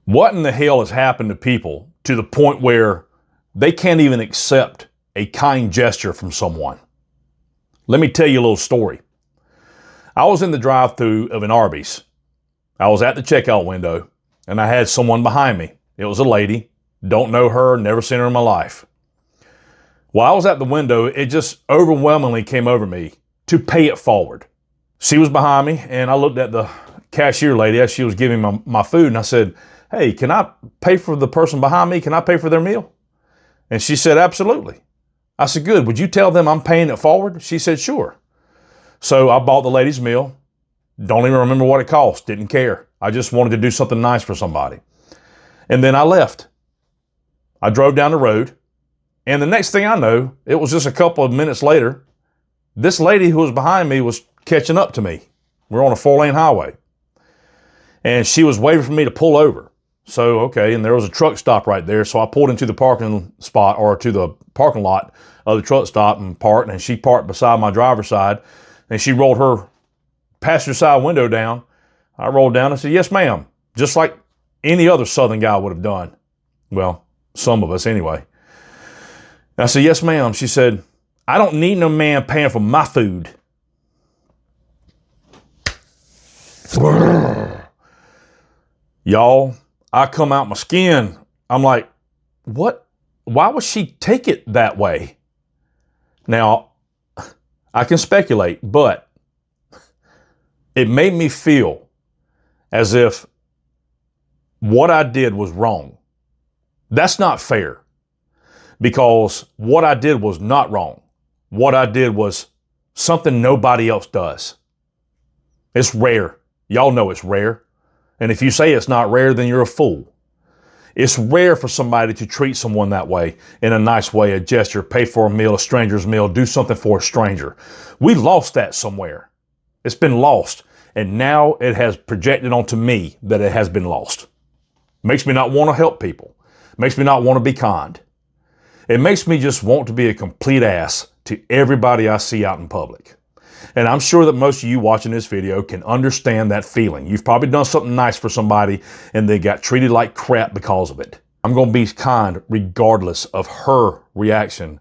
What in the hell has happened to people to the point where they can't even accept a kind gesture from someone? Let me tell you a little story. I was in the drive-thru of an Arby's. I was at the checkout window and I had someone behind me. It was a lady. Don't know her, never seen her in my life. While I was at the window, it just overwhelmingly came over me to pay it forward. She was behind me and I looked at the cashier lady as she was giving my food and I said, "Hey, can I pay for the person behind me? Can I pay for their meal?" And she said, "Absolutely." I said, "Good. Would you tell them I'm paying it forward?" She said, "Sure." So I bought the lady's meal. Don't even remember what it cost. Didn't care. I just wanted to do something nice for somebody. And then I left. I drove down the road. And the next thing I know, it was just a couple of minutes later, this lady who was behind me was catching up to me. We're on a 4-lane highway. And she was waiting for me to pull over. So, okay, and there was a truck stop right there. So I pulled into the parking spot or to the parking lot of the truck stop and parked. And she parked beside my driver's side. And she rolled her passenger side window down. I rolled down and said, "Yes, ma'am." Just like any other Southern guy would have done. Well, some of us anyway. And I said, "Yes, ma'am." She said, "I don't need no man paying for my food." Y'all, I come out my skin. I'm like, what? Why would she take it that way? Now, I can speculate, but it made me feel as if what I did was wrong. That's not fair because what I did was not wrong. What I did was something nobody else does. It's rare. Y'all know it's rare. And if you say it's not rare, then you're a fool. It's rare for somebody to treat someone that way, in a nice way, a gesture, pay for a meal, a stranger's meal, do something for a stranger. We lost that somewhere. It's been lost. And now it has projected onto me that it has been lost. Makes me not want to help people. Makes me not want to be kind. It makes me just want to be a complete ass to everybody I see out in public. And I'm sure that most of you watching this video can understand that feeling. You've probably done something nice for somebody and they got treated like crap because of it. I'm going to be kind regardless of her reaction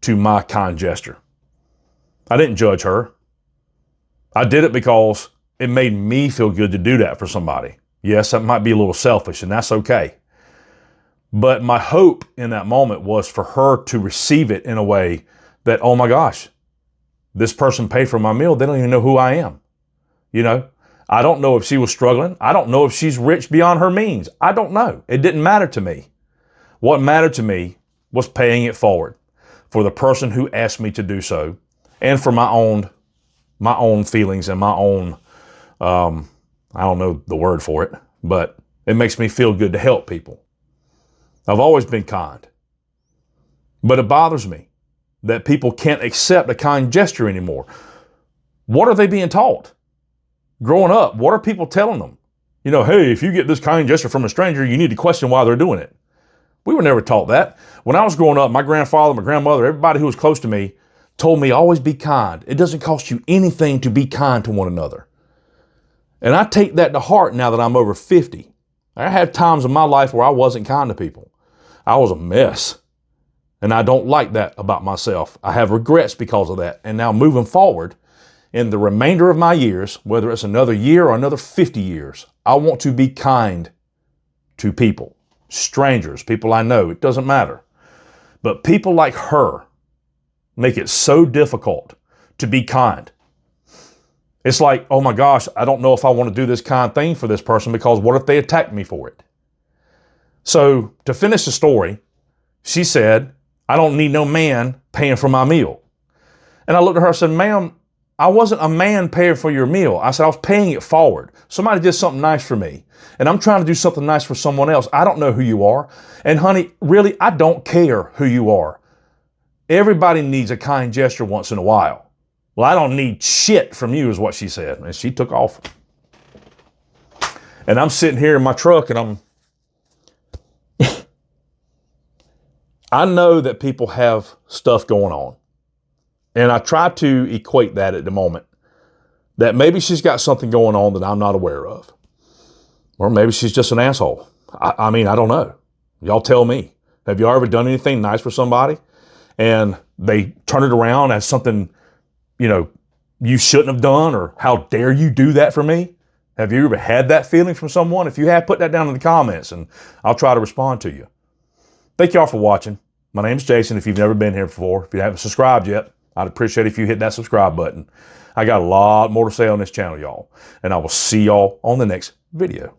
to my kind gesture. I didn't judge her. I did it because it made me feel good to do that for somebody. Yes, that might be a little selfish and that's okay. But my hope in that moment was for her to receive it in a way that, oh my gosh, this person paid for my meal. They don't even know who I am. You know, I don't know if she was struggling. I don't know if she's rich beyond her means. I don't know. It didn't matter to me. What mattered to me was paying it forward for the person who asked me to do so and for my own feelings and my own, I don't know the word for it, but it makes me feel good to help people. I've always been kind, but it bothers me that people can't accept a kind gesture anymore. What are they being taught? Growing up, what are people telling them? You know, hey, if you get this kind gesture from a stranger, you need to question why they're doing it. We were never taught that. When I was growing up, my grandfather, my grandmother, everybody who was close to me told me always be kind. It doesn't cost you anything to be kind to one another. And I take that to heart now that I'm over 50. I had times in my life where I wasn't kind to people. I was a mess. And I don't like that about myself. I have regrets because of that. And now moving forward, in the remainder of my years, whether it's another year or another 50 years, I want to be kind to people, strangers, people I know, it doesn't matter. But people like her make it so difficult to be kind. It's like, oh my gosh, I don't know if I want to do this kind thing for this person because what if they attack me for it? So to finish the story, she said, "I don't need no man paying for my meal." And I looked at her and said, "Ma'am, I wasn't a man paying for your meal." I said, I was paying it forward. Somebody did something nice for me and I'm trying to do something nice for someone else. I don't know who you are. And honey, really, I don't care who you are. Everybody needs a kind gesture once in a while. Well, I don't need shit from you is what she said. And she took off. And I'm sitting here in my truck and I know that people have stuff going on. And I try to equate that at the moment. That maybe she's got something going on that I'm not aware of. Or maybe she's just an asshole. I mean, I don't know. Y'all tell me. Have you ever done anything nice for somebody and they turn it around as something, you know, you shouldn't have done, or how dare you do that for me? Have you ever had that feeling from someone? If you have, put that down in the comments and I'll try to respond to you. Thank y'all for watching. My name's Jason. If you've never been here before, if you haven't subscribed yet, I'd appreciate if you hit that subscribe button. I got a lot more to say on this channel, y'all, and I will see y'all on the next video.